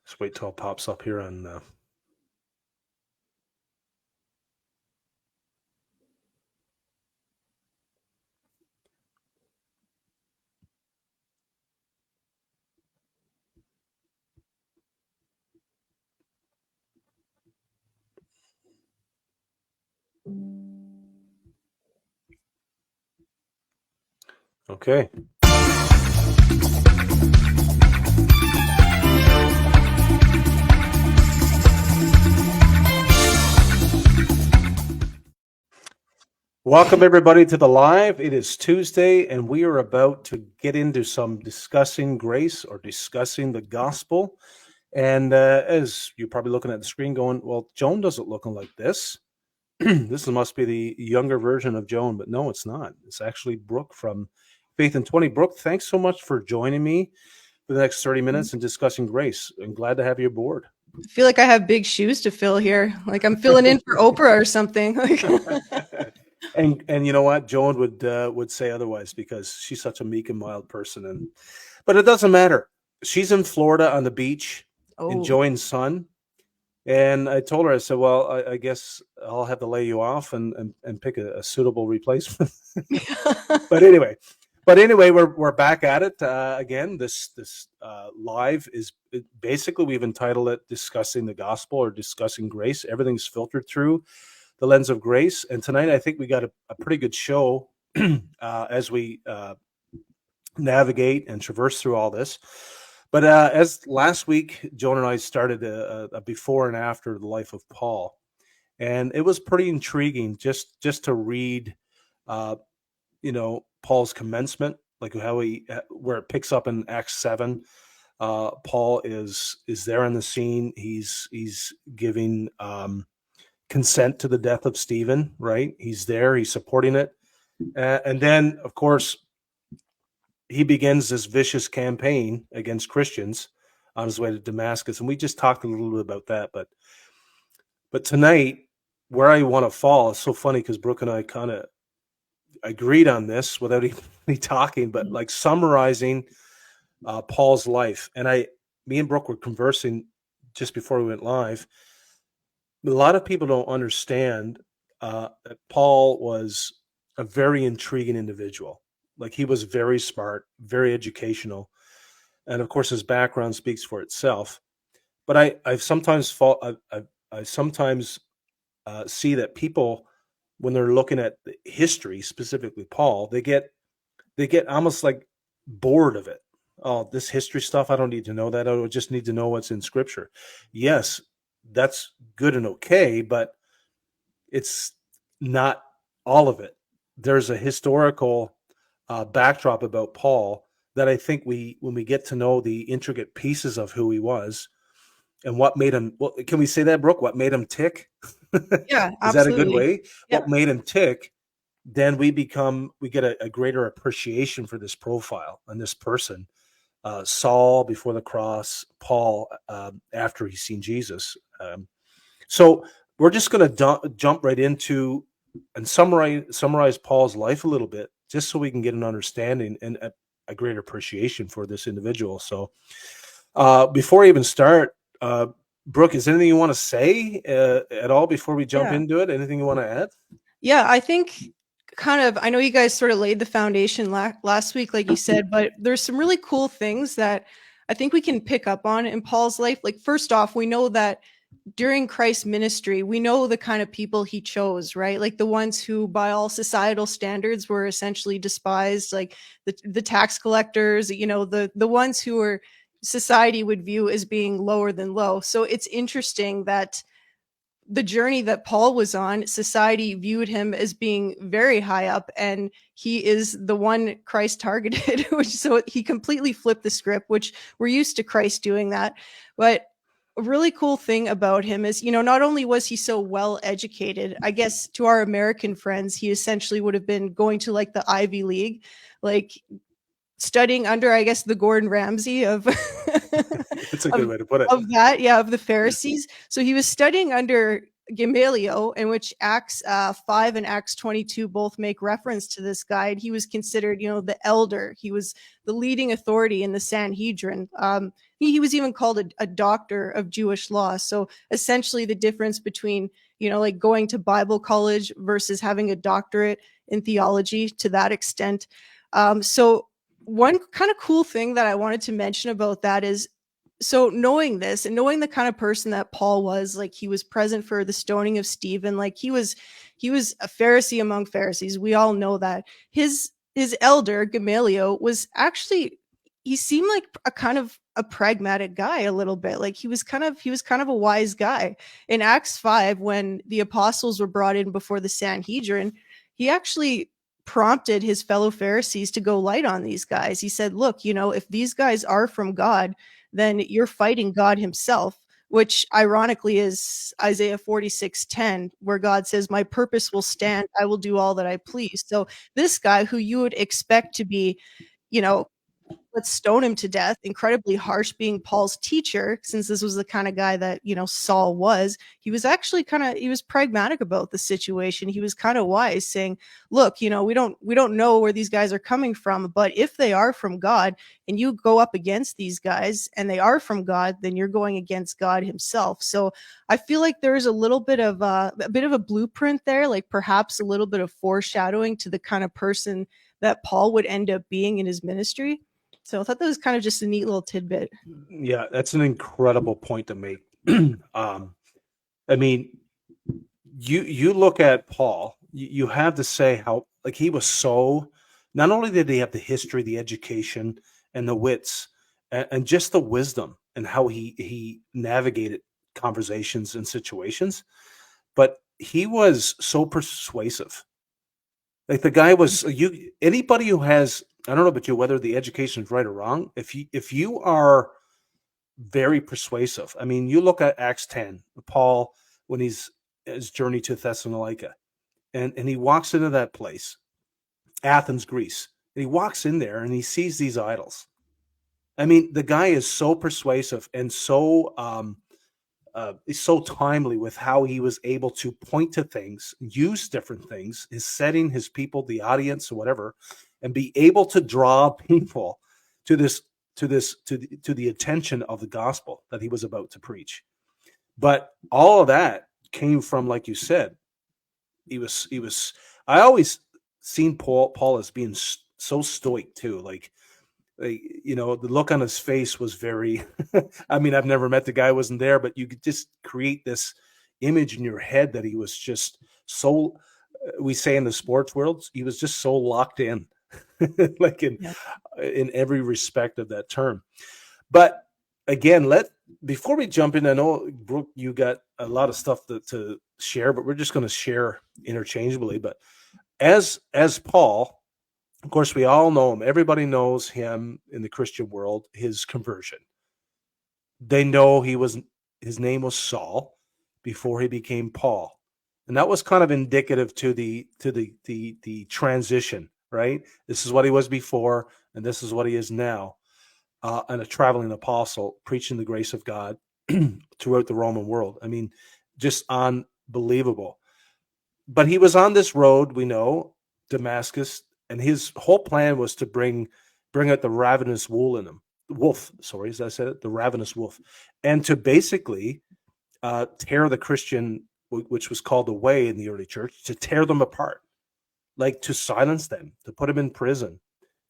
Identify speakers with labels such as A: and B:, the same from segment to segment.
A: Just wait till it pops up here on. Okay. Welcome everybody to the live. It is Tuesday, and we are about to get into some discussing grace or discussing the gospel. And as you're probably looking at the screen going, well, Joan doesn't look like this. This must be the younger version of Joan, but no, it's not. It's actually Brooke from Faith in 20. Brooke, thanks so much for joining me for the next 30 minutes and discussing grace. I'm glad to have you aboard.
B: I feel like I have big shoes to fill here. Like I'm filling in for Oprah or something.
A: And you know what? Joan would say otherwise because she's such a meek and mild person. But it doesn't matter. She's in Florida on the beach enjoying sun. And I told her, I said, well, I guess I'll have to lay you off and pick a suitable replacement. But anyway, we're back at it again. This live is basically, we've entitled it Discussing the Gospel or Discussing Grace. Everything's filtered through the lens of grace. And tonight, I think we got a pretty good show as we navigate and traverse through all this. But as last week, Joan and I started a before and after the life of Paul. And it was pretty intriguing just to read, Paul's commencement, like how where it picks up in Acts 7. Paul is there on the scene. He's giving consent to the death of Stephen, right? He's there. He's supporting it. And then, of course, he begins this vicious campaign against Christians on his way to Damascus. And we just talked a little bit about that. But tonight, where I want to fall is so funny because Brooke and I kind of agreed on this without even talking, but like summarizing Paul's life. And me and Brooke were conversing just before we went live. A lot of people don't understand that Paul was a very intriguing individual. Like he was very smart, very educational. And of course, his background speaks for itself. But I sometimes see that people, when they're looking at the history, specifically Paul, they get almost like bored of it. Oh, this history stuff, I don't need to know that. I just need to know what's in Scripture. Yes, that's good and okay, but it's not all of it. There's a historical backdrop about Paul that I think when we get to know the intricate pieces of who he was and what made him, well, can we say that, Brooke? What made him tick?
B: Yeah, absolutely.
A: Is that a good way?
B: Yeah.
A: What made him tick? Then we get a greater appreciation for this profile and this person. Saul before the cross, Paul after he's seen Jesus. So we're just going to jump right into and summarize Paul's life a little bit, just so we can get an understanding and a greater appreciation for this individual. So before I even start, Brooke, is there anything you want to say at all before we jump into it? Anything you want to add?
B: Yeah, I think I know you guys sort of laid the foundation last week, like you said, but there's some really cool things that I think we can pick up on in Paul's life. Like, first off, we know that during Christ's ministry, we know the kind of people he chose, right? Like the ones who, by all societal standards, were essentially despised, like the tax collectors, the ones who were society would view as being lower than low. So it's interesting that the journey that Paul was on, society viewed him as being very high up, and he is the one Christ targeted, so he completely flipped the script, which we're used to Christ doing that. But a really cool thing about him is, not only was he so well educated, I guess to our American friends, he essentially would have been going to like the Ivy League, like studying under, I guess, the Gordon Ramsay of
A: That's a good way to put it.
B: Of that, yeah, of the Pharisees. So he was studying under Gamaliel, in which Acts 5 and Acts 22 both make reference to this guy. And he was considered, the elder. He was the leading authority in the Sanhedrin. He was even called a doctor of Jewish law. So essentially, the difference between, like going to Bible college versus having a doctorate in theology to that extent. So one kind of cool thing that I wanted to mention about that is, so knowing this and knowing the kind of person that Paul was, like he was present for the stoning of Stephen, like he was a Pharisee among Pharisees. We all know that. His elder Gamaliel was actually, he seemed like a kind of a pragmatic guy a little bit. Like he was kind of a wise guy. In Acts 5, when the apostles were brought in before the Sanhedrin, he actually prompted his fellow Pharisees to go light on these guys. He said, look, if these guys are from God, then you're fighting God himself, which ironically is Isaiah 46:10, where God says, my purpose will stand. I will do all that I please. So this guy who you would expect to be, you know, let's stone him to death, incredibly harsh, being Paul's teacher, since this was the kind of guy that, Saul was. He was actually he was pragmatic about the situation. He was kind of wise, saying, look, we don't know where these guys are coming from, but if they are from God and you go up against these guys and they are from God, then you're going against God himself. So I feel like there's a little bit of a blueprint there, like perhaps a little bit of foreshadowing to the kind of person that Paul would end up being in his ministry. So I thought that was kind of just a neat little tidbit.
A: Yeah, that's an incredible point to make. I mean, you look at Paul, you have to say how, like, he was so, not only did he have the history, the education, and the wits, and just the wisdom and how he navigated conversations and situations, but he was so persuasive. Like the guy was, anybody who has, I don't know about you whether the education is right or wrong. If you are very persuasive, I mean, you look at Acts 10, Paul when his journey to Thessalonica, and he walks into that place, Athens, Greece, and he walks in there and he sees these idols. I mean, the guy is so persuasive and is so timely with how he was able to point to things, use different things, his setting, his people, the audience, or whatever, and be able to draw people to the attention of the gospel that he was about to preach. But all of that came from, like you said, he was. I always seen Paul as being so stoic too, like the look on his face was very I mean, I've never met the guy, wasn't there, but you could just create this image in your head that he was just so, we say in the sports world, he was just so locked in like
B: Yeah.
A: in every respect of that term. But again, before we jump in, I know, Brooke, you got a lot of stuff to share, but we're just going to share interchangeably. But as Paul, of course, we all know him. Everybody knows him in the Christian world, his conversion. They know his name was Saul before he became Paul. And that was kind of indicative to the transition, right? This is what he was before, and this is what he is now. And a traveling apostle preaching the grace of God throughout the Roman world. I mean, just unbelievable. But he was on this road, we know, Damascus, and his whole plan was to bring out the ravenous wolf, sorry, as I said it, the ravenous wolf, and to basically tear the Christian, which was called the way in the early church, to tear them apart, like to silence them, to put them in prison,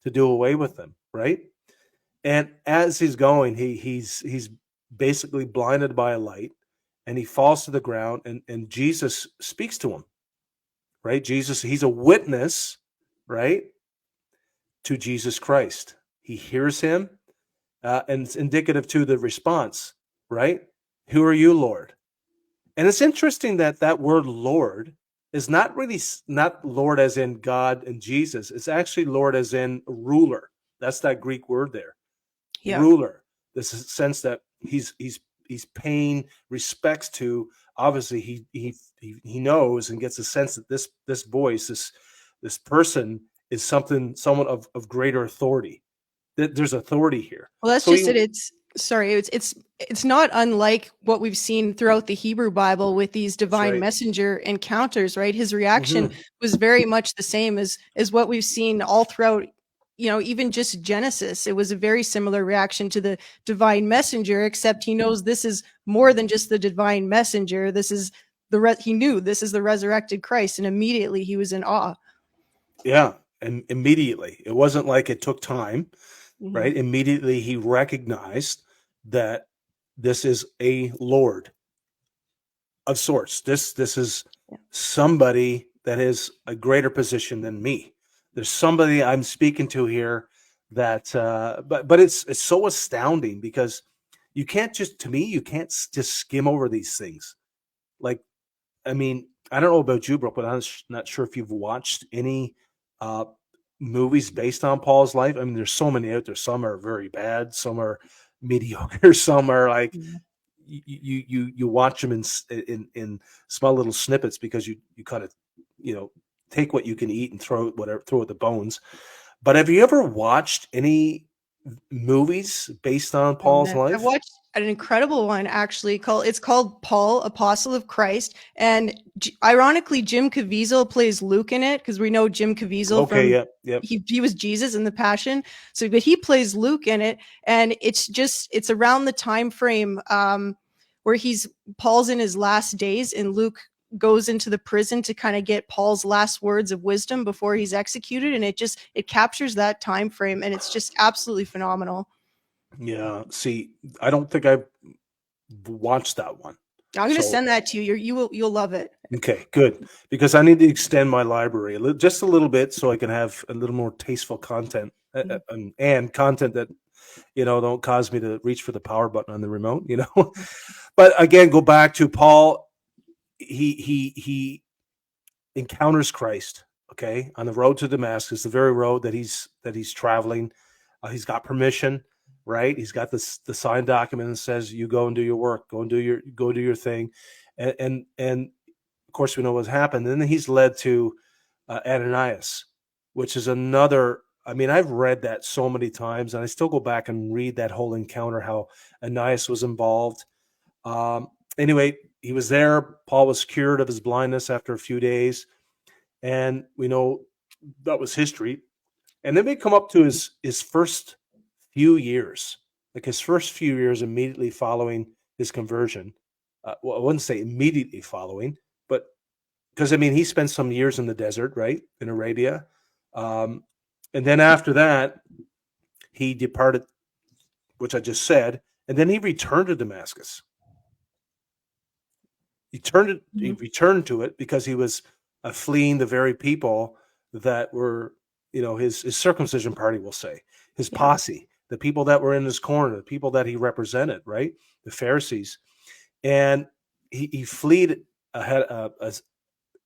A: to do away with them, right? And as he's going, he's basically blinded by a light, and he falls to the ground, and Jesus speaks to him, right? Jesus, he's a witness, right, to Jesus Christ. He hears him, and it's indicative to the response, right? Who are you, Lord? And it's interesting that word Lord is not really, not Lord as in God and Jesus. It's actually Lord as in ruler. That's that Greek word there.
B: Yeah.
A: Ruler. This is sense that he's paying respects to. Obviously, he knows and gets a sense that this voice, this person is someone of greater authority. There's authority here.
B: Well, that's
A: So
B: just
A: he,
B: it. It's sorry. It's it's not unlike what we've seen throughout the Hebrew Bible with these
A: That's
B: divine
A: right.
B: messenger encounters, right? His reaction
A: Hmm.
B: was very much the same as what we've seen all throughout, even just Genesis. It was a very similar reaction to the divine messenger, except he knows this is more than just the divine messenger. This is he knew this is the resurrected Christ, and immediately he was in awe.
A: Yeah, and immediately, it wasn't like it took time,
B: Mhm.
A: right? Immediately, he recognized that this is a Lord of sorts. This is
B: Yeah.
A: somebody that is a greater position than me. There's somebody I'm speaking to here that, but it's so astounding because you can't just, to me, you can't just skim over these things. Like, I mean, I don't know about you, Brooke, but I'm not sure if you've watched any uh, movies based on Paul's life. I mean, there's so many out there. Some are very bad, some are mediocre, some are like
B: Yeah.
A: you watch them in small little snippets because you kind of take what you can eat and throw it the bones. But have you ever watched any movies based on
B: Oh
A: Paul's
B: man, I've
A: life?
B: watched an incredible one actually called Paul, Apostle of Christ, and ironically, Jim Caviezel plays Luke in it because we know Jim Caviezel
A: Okay,
B: from
A: yep, yep.
B: he was Jesus in the Passion, so but he plays Luke in it, and it's around the time frame where he's Paul's in his last days, and Luke goes into the prison to kind of get Paul's last words of wisdom before he's executed, and it captures that time frame, and it's just absolutely phenomenal.
A: Yeah. See, I don't think I've watched that one.
B: I'm gonna
A: So
B: send that to you. You'll love it.
A: okay, good. Because I need to extend my library just a little bit so I can have a little more tasteful content
B: Mhm.
A: and content that don't cause me to reach for the power button on the remote. But again, go back to Paul. He encounters Christ, okay, on the road to Damascus, the very road that he's traveling. He's got permission, right? He's got the signed document that says you go and do your work, go do your thing, and of course we know what's happened. And then he's led to Ananias, which is another. I mean, I've read that so many times, and I still go back and read that whole encounter, how Ananias was involved. Anyway, he was there. Paul was cured of his blindness after a few days, and we know that was history. And then we come up to his first few years, like his first few years immediately following his conversion. Well, I wouldn't say immediately following, but because I mean he spent some years in the desert, right, in Arabia, um, and then after that he departed, which I just said, and then he returned to Damascus. He
B: Mhm.
A: returned to it because he was fleeing the very people that were, his circumcision party, we'll say, his
B: Yeah.
A: posse, the people that were in his corner, the people that he represented, right, the Pharisees, and he fled ahead,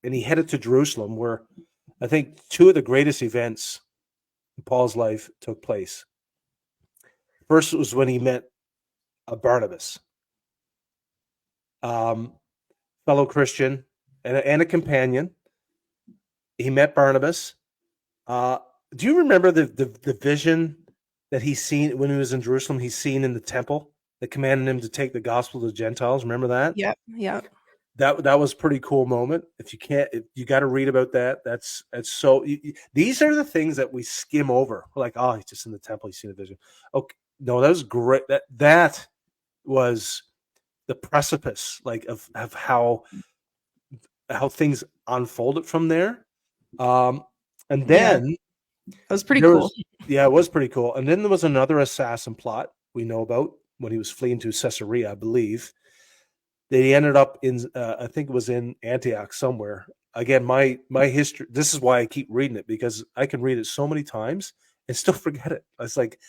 A: and he headed to Jerusalem, where I think two of the greatest events in Paul's life took place. First was when he met Barnabas, um, fellow Christian and a companion. He met Barnabas. Uh, do you remember the vision that he's seen when he was in Jerusalem? He's seen in the temple that commanded him to take the gospel to the Gentiles. Remember that?
B: Yep. Yep.
A: That was a pretty cool moment. If you can't, if you got to read about that. That's so. These are the things that we skim over. We're like, oh, he's just in the temple. He's seen a vision. Okay, no, that was great. That was the precipice, like of how things unfolded from there. Um, and
B: Yeah.
A: then
B: That was pretty
A: there
B: cool.
A: was, yeah, it was pretty cool. And then there was another assassin plot we know about when he was fleeing to Caesarea, I believe. That he ended up in, I think it was in Antioch somewhere. Again, my history. This is why I keep reading it, because I can read it so many times and still forget it. It's like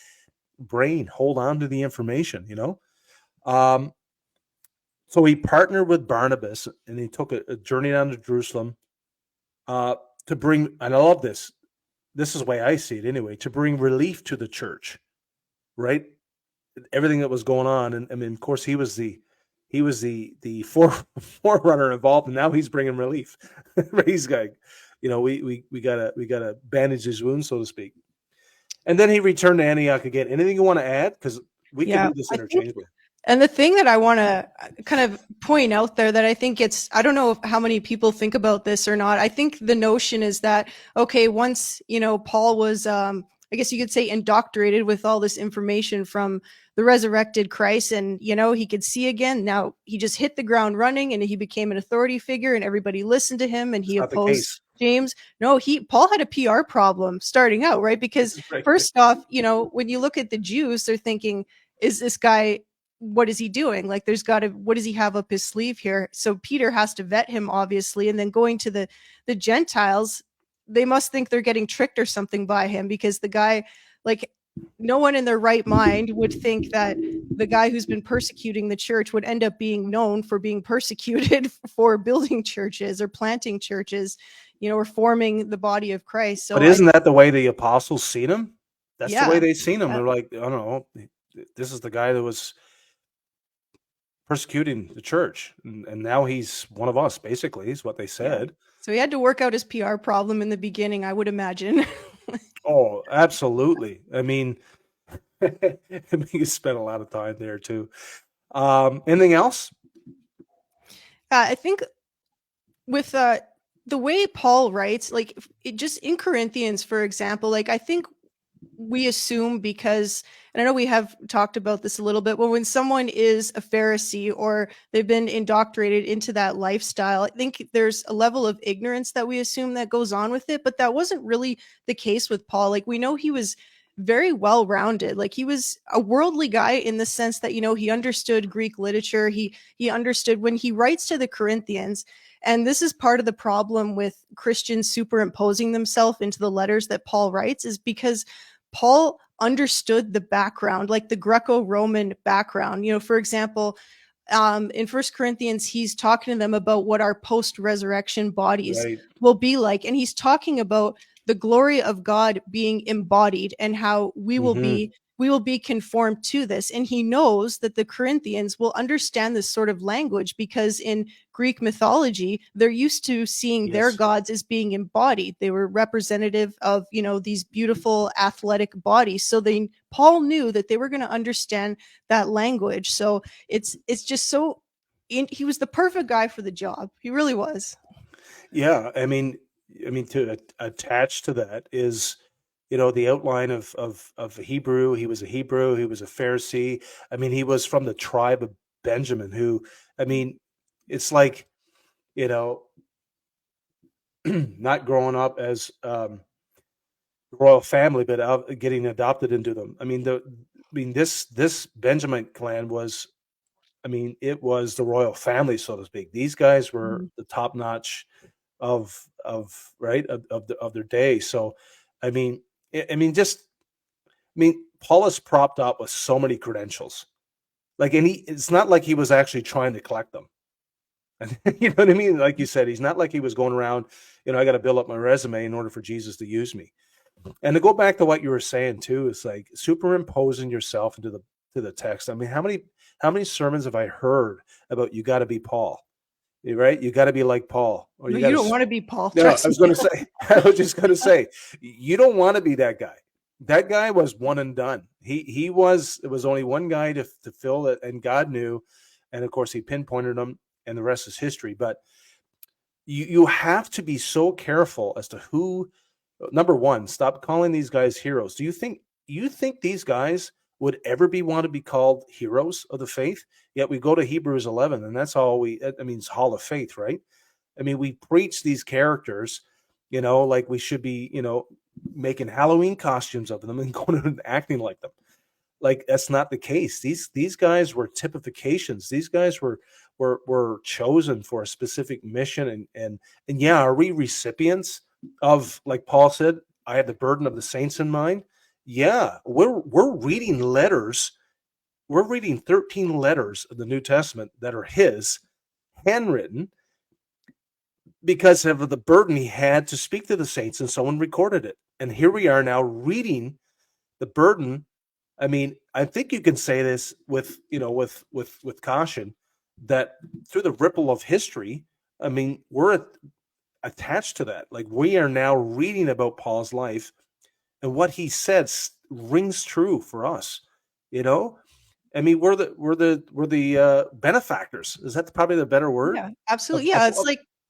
A: brain, hold on to the information. Um, so he partnered with Barnabas and he took a journey down to Jerusalem uh, to bring. And I love this. This is the way I see it anyway. To bring relief to the church, right? Everything that was going on, and I mean, of course, he was the forerunner involved, and now he's bringing relief. He's got, we gotta bandage his wounds, so to speak. And then he returned to Antioch again. Anything you want to add? Because we can
B: Yeah.
A: do this
B: I think
A: interchangeably.
B: And the thing that I want to kind of point out there that I think I don't know how many people think about this or not. I think the notion is that, okay, once, Paul was, I guess you could say, indoctrinated with all this information from the resurrected Christ, and, he could see again. Now he just hit the ground running and he became an authority figure and everybody listened to him and
A: It's
B: he
A: not the
B: opposed
A: case.
B: James. No, Paul had a PR problem starting out, right? Because
A: Right.
B: first off, when you look at the Jews, they're thinking, is this guy, what is he doing? Like, what does he have up his sleeve here? So Peter has to vet him, obviously. And then going to the Gentiles, they must think they're getting tricked or something by him, because the guy, like, no one in their right mind would think that the guy who's been persecuting the church would end up being known for being persecuted for building churches or planting churches, or forming the body of Christ.
A: But
B: So
A: isn't that the way the apostles seen him? That's the way
B: yeah,
A: they seen him.
B: yeah,
A: They're like, I don't know, this is the guy that was persecuting the church, and now he's one of us, basically, is what they
B: yeah.
A: said.
B: So he had to work out his PR problem in the beginning, I would imagine.
A: Oh, absolutely. I mean, you spent a lot of time there too. Anything else?
B: I think with the way Paul writes, like, just in Corinthians, for example, like, I think we assume, because, and I know we have talked about this a little bit, but when someone is a Pharisee or they've been indoctrinated into that lifestyle, I think there's a level of ignorance that we assume that goes on with it. But that wasn't really the case with Paul. Like, we know he was very well rounded. Like, he was a worldly guy in the sense that, he understood Greek literature. He understood when he writes to the Corinthians. And this is part of the problem with Christians superimposing themselves into the letters that Paul writes, is because Paul understood the background, like the Greco-Roman background. For example, in First Corinthians, he's talking to them about what our post-resurrection bodies
A: Right.
B: will be like, and he's talking about the glory of God being embodied and how
A: Mm-hmm.
B: we will be conformed to this. And he knows that the Corinthians will understand this sort of language because in Greek mythology, they're used to seeing their
A: Yes.
B: gods as being embodied. They were representative of, these beautiful athletic bodies. So Paul knew that they were going to understand that language. So it's just so he was the perfect guy for the job. He really was.
A: Yeah. I mean, to attach to that is, the outline of Hebrew. He was a Hebrew. He was a Pharisee. I mean, he was from the tribe of Benjamin. Who, I mean, it's like, you know, not growing up as royal family, but getting adopted into them. This Benjamin clan was, it was the royal family, so to speak. These guys were
B: Mhm.
A: the top notch of right of their day. So, I mean, just Paul is propped up with so many credentials. Like, and it's not like he was actually trying to collect them. You know what I mean? Like you said, he's not like he was going around, I got to build up my resume in order for Jesus to use me. And to go back to what you were saying too, is like superimposing yourself into the text. I mean, how many sermons have I heard about you got to be Paul, right? You got to be like Paul, or
B: No,
A: you got
B: you
A: to.
B: don't want to be Paul.
A: No, I
B: Trust
A: was
B: me.
A: going to say, I was just going to say, you don't want to be that guy. That guy was one and done. It was only one guy to fill it, and God knew, and of course he pinpointed him, and the rest is history. But you have to be so careful as to who. Number one, stop calling these guys heroes. Do you think these guys would ever want to be called heroes of the faith? Yet we go to Hebrews 11, and that's all it's Hall of Faith, right? I mean, we preach these characters, like we should be, making Halloween costumes of them and going and acting like them. Like, that's not the case. These guys were typifications. These guys were chosen for a specific mission, and yeah, are we recipients of, like Paul said, I have the burden of the saints in mind? Yeah, we're reading letters. We're reading 13 letters of the New Testament that are his handwritten because of the burden he had to speak to the saints, and someone recorded it. And here we are now reading the burden. I mean, I think you can say this with caution, that through the ripple of history, we're attached to that. Like, we are now reading about Paul's life, and what he said rings true for us. You know, I mean, we're the benefactors. Is that probably the better word?
B: Yeah, absolutely. Yeah,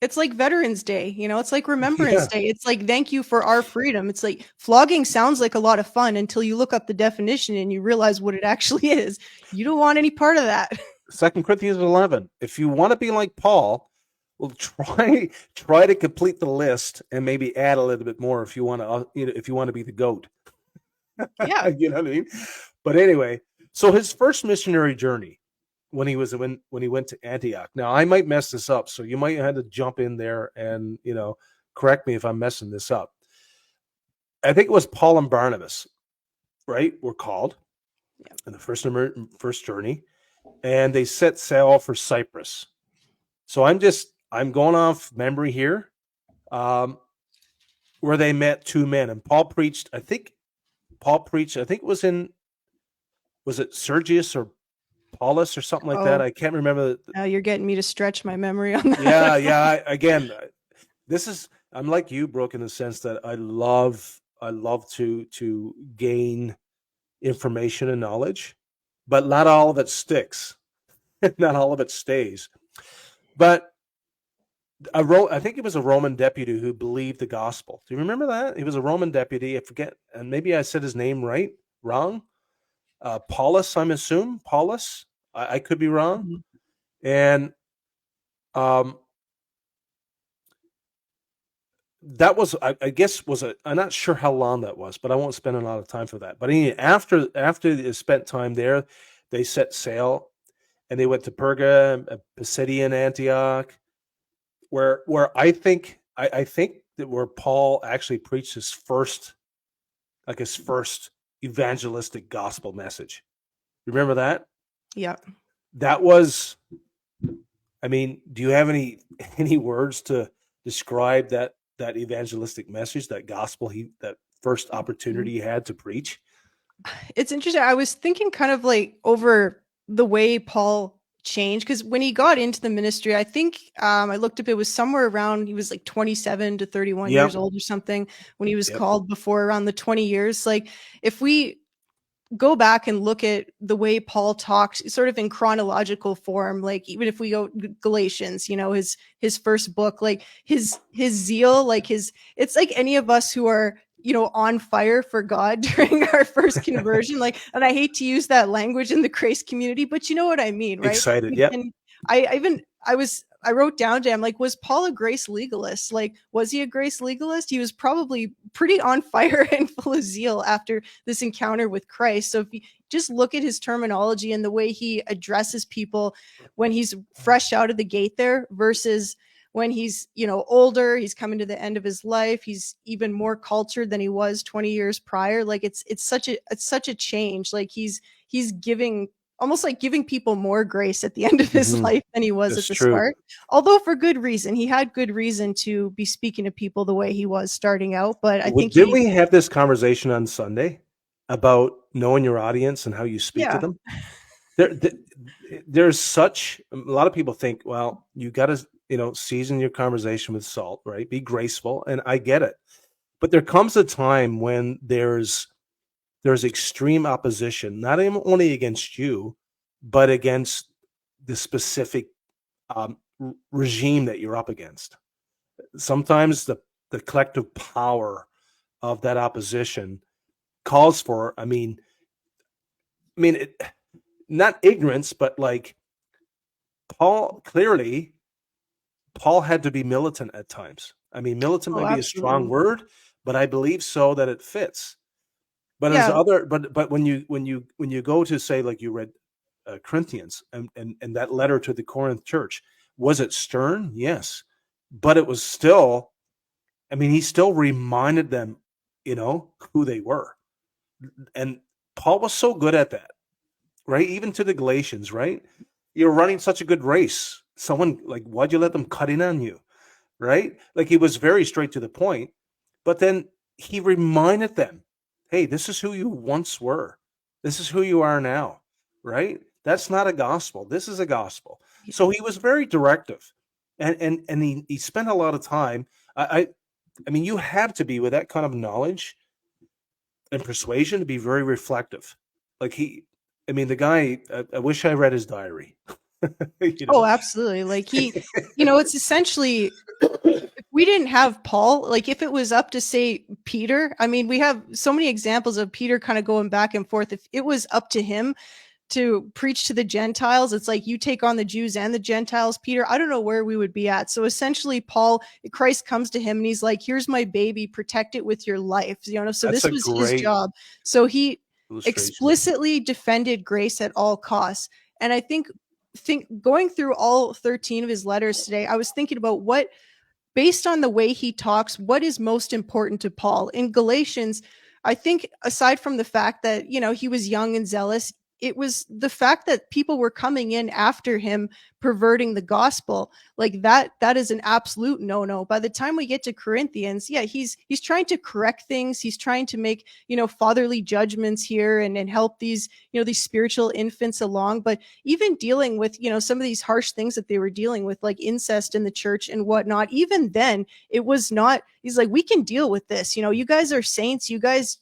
B: it's like Veterans Day, it's like Remembrance
A: Yeah.
B: Day. It's like thank you for our freedom. It's like flogging sounds like a lot of fun until you look up the definition and you realize what it actually is. You don't want any part of that.
A: 2 Corinthians 11. If you want to be like Paul, well, try to complete the list and maybe add a little bit more if you want to, if you want to be the goat.
B: Yeah.
A: You know what I mean? But anyway, so his first missionary journey when he went to Antioch. Now I might mess this up, so you might have to jump in there and correct me if I'm messing this up. I think it was Paul and Barnabas, right? Were called
B: Yeah.
A: in the first journey, and they set sail for Cyprus. So I'm going off memory here, where they met two men, and Paul preached. I think it was it Sergius or Paulus or something like that.
B: Oh,
A: I can't remember.
B: now you're getting me to stretch my memory on
A: Yeah,
B: that.
A: yeah. Again, I'm like you, Brooke, in the sense that I love to gain information and knowledge, but not all of it sticks. Not all of it stays. But I think he was a Roman deputy who believed the gospel. Do you remember that? He was a Roman deputy. I forget, and maybe I said his name wrong. Paulus, I'm assuming Paulus. I could be wrong.
B: Mhm.
A: And um, that was, I guess, I'm not sure how long that was, but I won't spend a lot of time for that. But anyway, after they spent time there, they set sail and they went to Perga, Pisidian Antioch, where I think that where Paul actually preached his first evangelistic gospel message. Remember that?
B: Yeah.
A: That was, I mean, do you have any words to describe that evangelistic message, that gospel that first opportunity he had to preach?
B: It's interesting. I was thinking kind of like over the way Paul changed because when he got into the ministry, I think I looked up, it was somewhere around, he was like 27 to 31 years
A: Yep,
B: old or something when he was
A: yep.
B: called, before around the 20 years. Like, if we go back and look at the way Paul talks sort of in chronological form, like even if we go Galatians, his first book, like his zeal, like his it's like any of us who are on fire for God during our first conversion, like, and I hate to use that language in the Grace community, but you know what I mean, right?
A: Excited. Yep.
B: And I wrote down to him, like, was Paul a grace legalist? Like, was he a grace legalist? He was probably pretty on fire and full of zeal after this encounter with Christ. So if you just look at his terminology and the way he addresses people when he's fresh out of the gate there versus when he's, older, he's coming to the end of his life, he's even more cultured than he was 20 years prior. Like, it's such a change. Like, he's giving, almost like giving people more grace at the end of his
A: Hmm.
B: life than he was
A: That's
B: at the
A: true.
B: start. Although for good reason. He had good reason to be speaking to people the way he was starting out. But I think
A: Didn't we have this conversation on Sunday about knowing your audience and how you speak to
B: yeah,
A: them? There, th- there's such a lot of people think, well, you got to, season your conversation with salt, right? Be graceful, and I get it. But there comes a time when there's extreme opposition, not only against you, but against the specific regime that you're up against. Sometimes the collective power of that opposition calls for, not ignorance, but like Paul clearly Paul had to be militant at times. I mean, militant
B: oh,
A: might be a strong
B: absolutely,
A: word, but I believe so that it fits. But as
B: yeah.
A: other, but when you go to say, like you read Corinthians and that letter to the Corinth church, was it stern? Yes, but it was still. I mean, he still reminded them, who they were, and Paul was so good at that, right? Even to the Galatians, right? You're running such a good race. Someone like, why'd you let them cut in on you? Right? Like he was very straight to the point, but then he reminded them, hey, this is who you once were. This is who you are now, right? That's not a gospel. This is a gospel. So he was very directive. And he spent a lot of time. I mean, you have to be with that kind of knowledge and persuasion to be very reflective. Like I mean, the guy. I wish I read his diary. you
B: Oh,
A: know.
B: absolutely. Like it's essentially, if we didn't have Paul, like if it was up to say Peter, I mean, we have so many examples of Peter kind of going back and forth. If it was up to him to preach to the Gentiles, it's like you take on the Jews and the Gentiles, Peter. I don't know where we would be at. So essentially, Christ comes to him and he's like, here's my baby, protect it with your life. So
A: That's
B: this
A: a
B: was his
A: great
B: job. So he
A: illustration.
B: explicitly defended grace at all costs. And I think going through all 13 of his letters today, I was thinking about what, based on the way he talks, what is most important to Paul in Galatians. I think aside from the fact that, he was young and zealous, it was the fact that people were coming in after him, perverting the gospel. Like that is an absolute no. By the time we get to Corinthians, yeah, he's trying to correct things. He's trying to make, fatherly judgments here, and help these spiritual infants along. But even dealing with, some of these harsh things that they were dealing with, like incest in the church and whatnot, even then it was not, he's like, we can deal with this. You guys are saints. You guys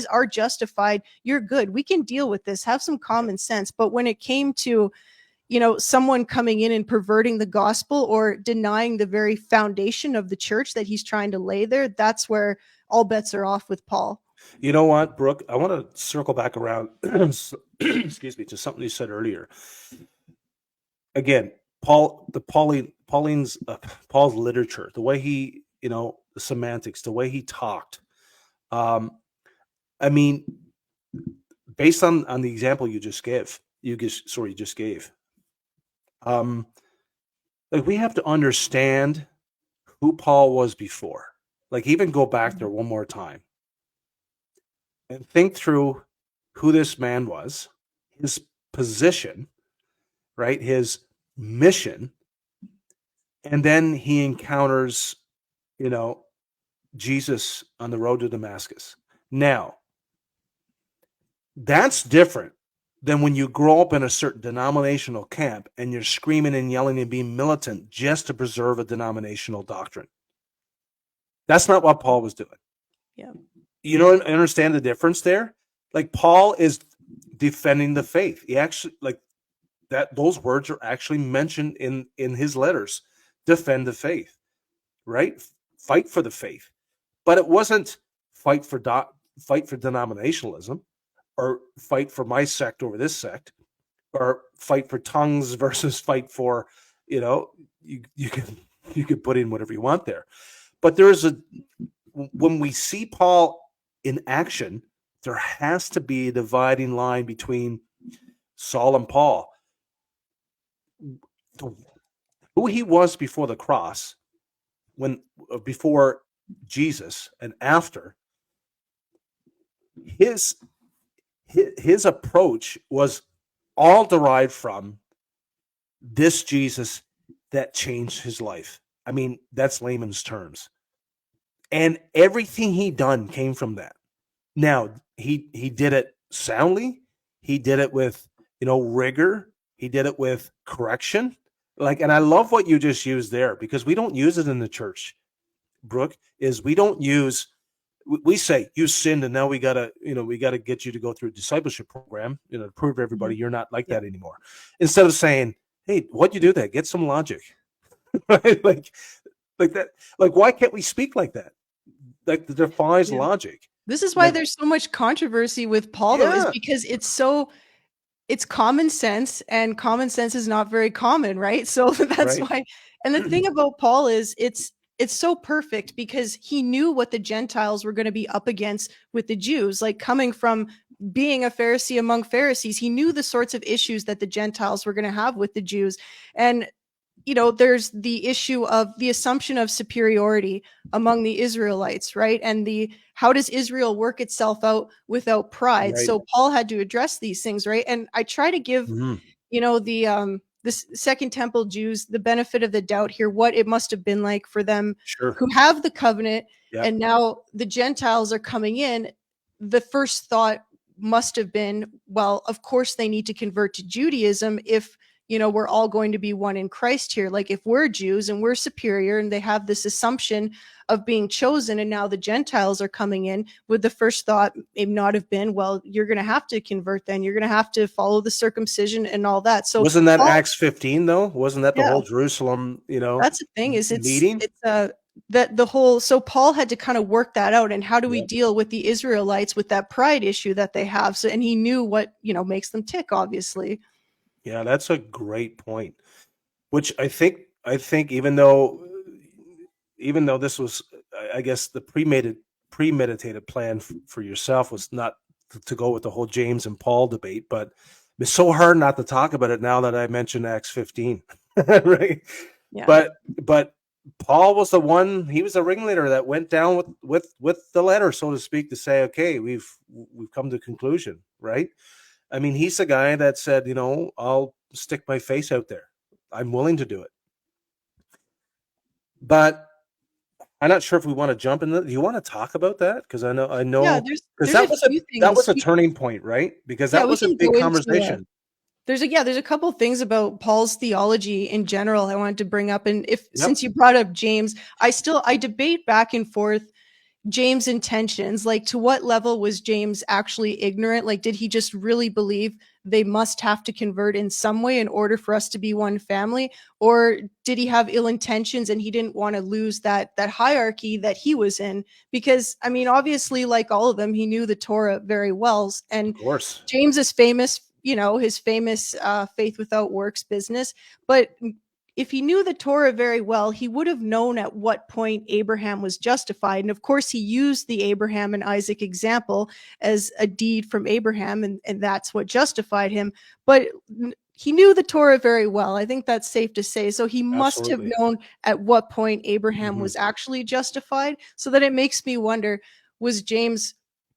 B: are justified. You're good. We can deal with this. Have some common sense. But when it came to, someone coming in and perverting the gospel or denying the very foundation of the church that he's trying to lay there, that's where all bets are off with Paul.
A: You know what, Brooke? I want to circle back around. Excuse me, to something you said earlier. Again, Paul's literature, the way he, the semantics, the way he talked. I mean, based on the example you just gave, like we have to understand who Paul was before. Like even go back there one more time and think through who this man was, his position, right? His mission. And then he encounters, Jesus on the road to Damascus. Now, that's different than when you grow up in a certain denominational camp and you're screaming and yelling and being militant just to preserve a denominational doctrine. That's not what Paul was doing.
B: Yeah.
A: You don't understand the difference there? Like Paul is defending the faith. He actually, like that, those words are actually mentioned in his letters. Defend the faith, right? Fight for the faith. But it wasn't fight for denominationalism, or fight for my sect over this sect, or fight for tongues versus fight for, you can put in whatever you want there. But when we see Paul in action, there has to be a dividing line between Saul and Paul. Who he was before the cross, before Jesus, and after, his approach was all derived from this Jesus that changed his life. I mean, that's layman's terms. And everything he done came from that. Now, he did it soundly. He did it with, rigor. He did it with correction. And I love what you just used there, because we don't use it in the church, Brooke, is we don't use, we say you sinned and now we gotta get you to go through a discipleship program, to prove to everybody you're not like that anymore. Instead of saying, hey, what'd you do that? Get some logic. Right? Like that. Like, why can't we speak like that? Like, that defies logic.
B: This is why there's so much controversy with Paul, though, is because it's common sense, and common sense is not very common, right? So that's why. And the thing about Paul is it's so perfect, because he knew what the Gentiles were going to be up against with the Jews. Like, coming from being a Pharisee among Pharisees, he knew the sorts of issues that the Gentiles were going to have with the Jews. And there's the issue of the assumption of superiority among the Israelites, right? And how does Israel work itself out without pride? Right. So Paul had to address these things, right? And I try to give, the Second Temple Jews the benefit of the doubt here, what it must have been like for them who have the covenant, and now the Gentiles are coming in. The first thought must have been, well, of course they need to convert to Judaism if we're all going to be one in Christ here. Like if we're Jews and we're superior and they have this assumption of being chosen and now the Gentiles are coming in, would the first thought maybe not have been, well, you're going to have to convert then, you're going to have to follow the circumcision and all that. So
A: Wasn't that
B: Paul,
A: Acts 15 though? Wasn't that the
B: yeah,
A: whole Jerusalem,
B: that's the thing is
A: meeting?
B: it's that the whole, so Paul had to kind of work that out, and how do we
A: Yep.
B: deal with the Israelites with that pride issue that they have? So, and he knew what makes them tick, obviously.
A: Yeah, that's a great point. Which I think even though this was, I guess, the premeditated plan for yourself was not to go with the whole James and Paul debate, but it's so hard not to talk about it now that I mentioned Acts 15, right?
B: Yeah.
A: But Paul was the one; he was the ringleader that went down with the letter, so to speak, to say, okay, we've come to a conclusion, right? I mean, he's the guy that said, I'll stick my face out there. I'm willing to do it. But I'm not sure if we want to jump in. Do you want to talk about that? Because I
B: Yeah,
A: know, because
B: there's a few
A: that
B: things
A: was a turning point, right? Because
B: yeah,
A: that
B: we
A: was a
B: can
A: big
B: go into
A: conversation.
B: there's a couple things about Paul's theology in general I wanted to bring up. And if
A: Yep,
B: since you brought up James, I debate back and forth James' intentions. Like, to what level was James actually ignorant? Like, did he just really believe they must have to convert in some way in order for us to be one family? Or did he have ill intentions and he didn't want to lose that hierarchy that he was in? Because I mean, obviously, like all of them, he knew the Torah very well.
A: of
B: And
A: course.
B: James is famous, his famous faith without works business. But if he knew the Torah very well, he would have known at what point Abraham was justified. And of course, he used the Abraham and Isaac example as a deed from Abraham, and that's what justified him. But he knew the Torah very well. I think that's safe to say. So he must have
A: Absolutely.
B: known at what point Abraham
A: Hmm.
B: was actually justified. So that it makes me wonder, was James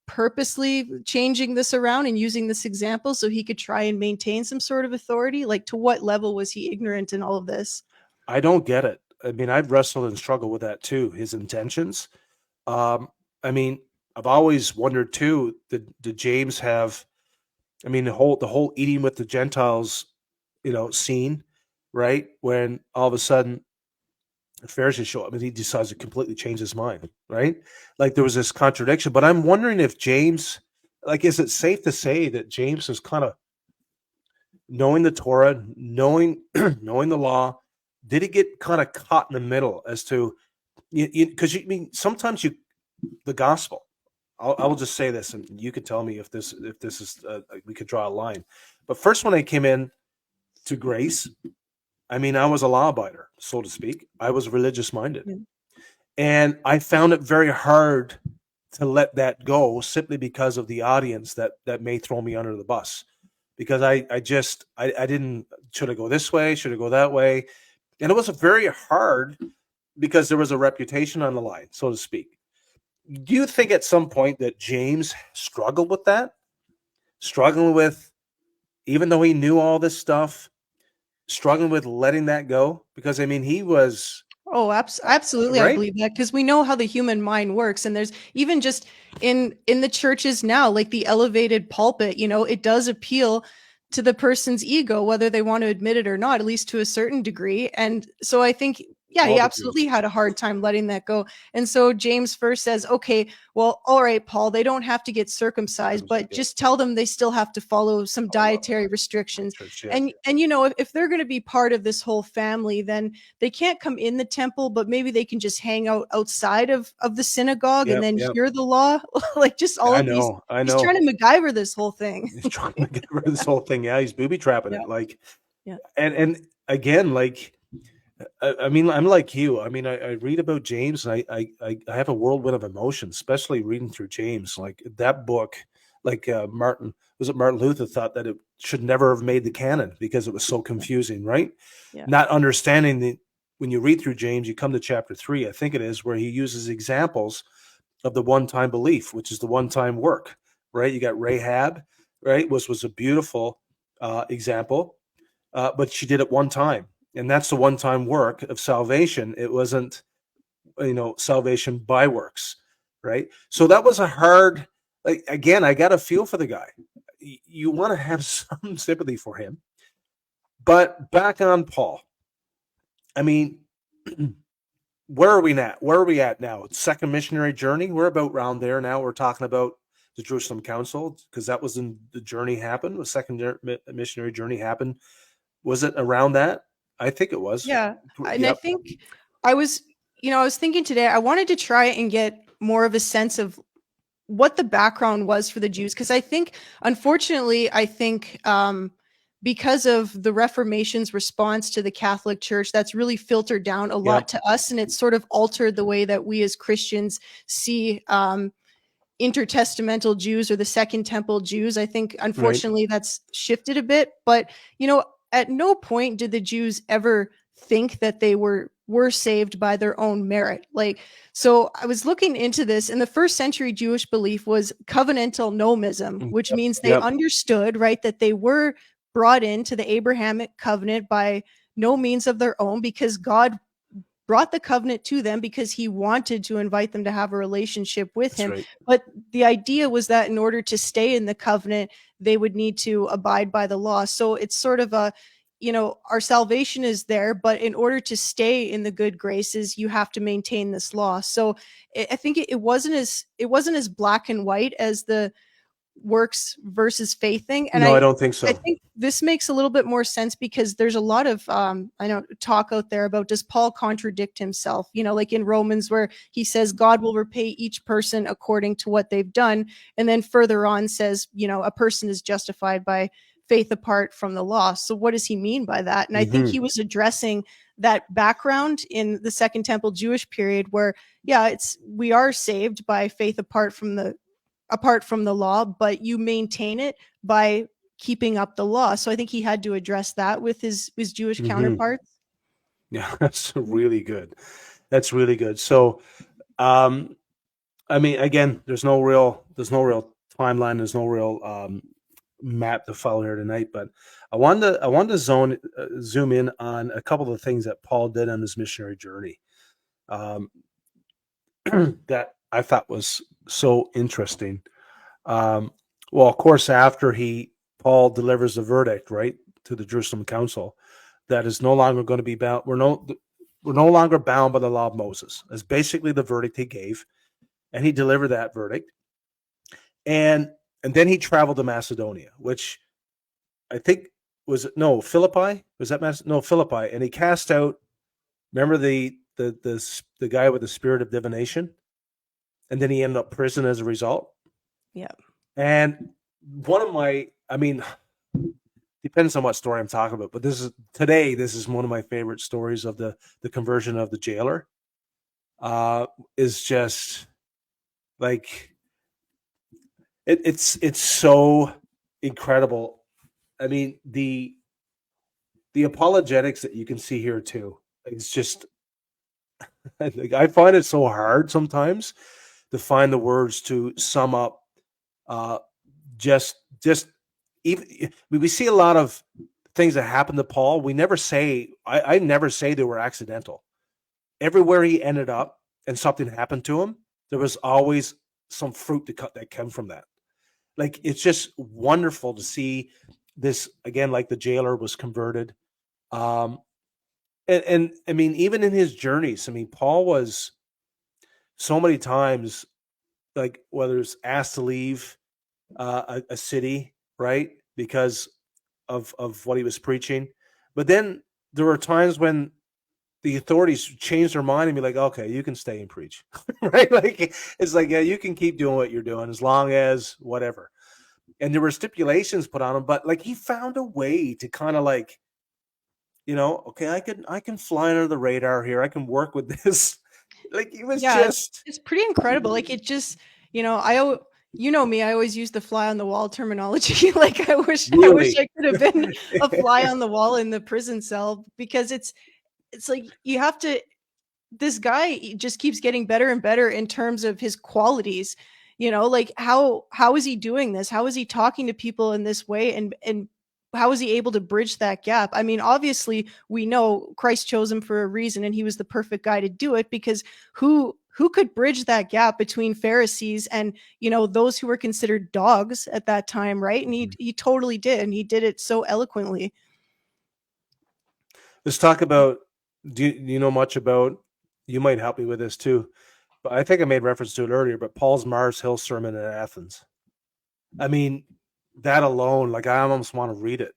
B: purposely changing this around and using this example so he could try and maintain some sort of authority? Like, to what level was he ignorant in all of this?
A: I don't get it. I mean, I've wrestled and struggled with that too. His intentions. Um, I mean, I've always wondered too. Did James have? I mean, the whole eating with the Gentiles, scene, right? When all of a sudden the Pharisees show up and he decides to completely change his mind, right? Like there was this contradiction. But I'm wondering if James, like, is it safe to say that James is kind of knowing the Torah, knowing knowing the law? Did he get kind of caught in the middle as to because you mean sometimes the gospel. I will just say this, and you could tell me if this is we could draw a line. But first, when I came in to Grace, I mean, I was a law abider, so to speak. I was religious minded.
B: Yeah.
A: And I found it very hard to let that go simply because of the audience that may throw me under the bus. Because I didn't, should I go this way? Should I go that way? And it was very hard because there was a reputation on the line, so to speak. Do you think at some point that James struggled with that? Struggling with, even though he knew all this stuff, struggling with letting that go? Because I mean, he was,
B: Oh, absolutely. I
A: right?
B: believe that because we know how the human mind works. And there's even just in the churches now, like the elevated pulpit, it does appeal to the person's ego, whether they want to admit it or not, at least to a certain degree. And so I think, yeah, he
A: All the Jews.
B: absolutely had a hard time letting that go. And so James first says, okay, well, all right, Paul, they don't have to get circumcised, but
A: Yeah.
B: just tell them they still have to follow some
A: Oh, well,
B: dietary restrictions.
A: church, yeah.
B: And if they're going to be part of this whole family, then they can't come in the temple, but maybe they can just hang out outside of the synagogue and
A: Yep,
B: then
A: yep.
B: hear the law. Like, just all
A: I
B: of these.
A: know, I
B: He's
A: know.
B: trying to MacGyver this whole thing.
A: He's trying to get rid of this whole thing. Yeah, he's booby trapping
B: Yeah.
A: it. Like,
B: Yeah.
A: and again, like, I mean, I'm like you. I mean, I read about James, and I have a whirlwind of emotions, especially reading through James. Like that book, like Martin Luther thought that it should never have made the canon because it was so confusing, right?
B: Yeah.
A: Not understanding that when you read through James, you come to chapter 3, I think it is, where he uses examples of the one-time belief, which is the one-time work, right? You got Rahab, right, which was a beautiful example, but she did it one time, and that's the one-time work of salvation. It wasn't, salvation by works, right? So that was a hard. Like again, I got a feel for the guy. You want to have some sympathy for him, But back on Paul. I mean, where are we at? Where are we at now? Second missionary journey. We're about around there now. We're talking about the Jerusalem Council because that was in the journey happened. The second missionary journey happened. Was it around that? I think it was.
B: Yeah. And I
A: Yep.
B: think I was, I was thinking today, I wanted to try and get more of a sense of what the background was for the Jews. Because I think, unfortunately, because of the Reformation's response to the Catholic Church, that's really filtered down a lot
A: Yep.
B: to us. And it's sort of altered the way that we as Christians see intertestamental Jews or the Second Temple Jews. I think,
A: Right.
B: unfortunately, that's shifted a bit. But, at no point did the Jews ever think that they were saved by their own merit. Like, so I was looking into this, and the first century Jewish belief was covenantal nomism, which
A: Yep.
B: means they
A: Yep.
B: understood, right, that they were brought into the Abrahamic covenant by no means of their own, because God brought the covenant to them because he wanted to invite them to have a relationship with
A: That's
B: him.
A: right.
B: But the idea was that in order to stay in the covenant, they would need to abide by the law. So it's sort of our salvation is there, but in order to stay in the good graces, you have to maintain this law. So I think it wasn't as black and white as the works versus faith thing. And
A: No, I
B: I
A: don't think
B: I
A: so.
B: think this makes a little bit more sense because there's a lot of I know talk out there about, does Paul contradict himself? Like in Romans, where he says God will repay each person according to what they've done, and then further on says, a person is justified by faith apart from the law. So what does he mean by that? And I think
A: Mm-hmm.
B: he was addressing that background in the Second Temple Jewish period, where we are saved by faith apart from the law, but you maintain it by keeping up the law. So I think he had to address that with his Jewish
A: Mm-hmm.
B: counterparts.
A: Yeah, that's really good. That's really good. So, um, I mean, again, there's no real timeline. There's no real map to follow here tonight. But I wanted to zoom in on a couple of things that Paul did on his missionary journey um, that I thought was so interesting. Um, well, of course, after Paul delivers the verdict, right, to the Jerusalem Council, that is no longer going to be bound. We're no longer bound by the law of Moses. That's basically the verdict he gave, and he delivered that verdict. And then he traveled to Macedonia, which I think was no Philippi. Was that no Philippi? And he cast out. Remember the guy with the spirit of divination, and then he ended up prison as a result.
B: Yeah.
A: And one of my, I mean, depends on what story I'm talking about, but this is one of my favorite stories of the conversion of the jailer. Is just like it's so incredible. I mean, the apologetics that you can see here too. It's just I find it so hard sometimes to find the words to sum up uh just even we see a lot of things that happen to Paul. We never say I never say they were accidental. Everywhere he ended up and something happened to him, there was always some fruit that came from that. Like it's just wonderful to see this again, like the jailer was converted. Um, and I mean, even in his journeys, I mean, Paul was so many times like whether it's asked to leave a city, right, because of what he was preaching, but then there were times when the authorities change their mind and be like, okay, you can stay and preach, right? Like it's like, yeah, you can keep doing what you're doing as long as whatever. And there were stipulations put on him, but like he found a way to kind of like, okay, I can fly under the radar here. I can work with this. Like he was
B: Yeah, it's
A: just
B: it's pretty incredible. Like it just, me, I always use the fly on the wall terminology. Like I wish
A: really.
B: I could have been a fly on the wall in the prison cell, because it's like you have to, this guy just keeps getting better and better in terms of his qualities. Like how is he doing this? How is he talking to people in this way, and how is he able to bridge that gap? I mean, obviously we know Christ chose him for a reason, and he was the perfect guy to do it, because who could bridge that gap between Pharisees and those who were considered dogs at that time, right? And he totally did, and he did it so eloquently.
A: Let's talk about. Do you know much about? You might help me with this too, but I think I made reference to it earlier. But Paul's Mars Hill sermon in Athens. I mean, that alone, like I almost want to read it.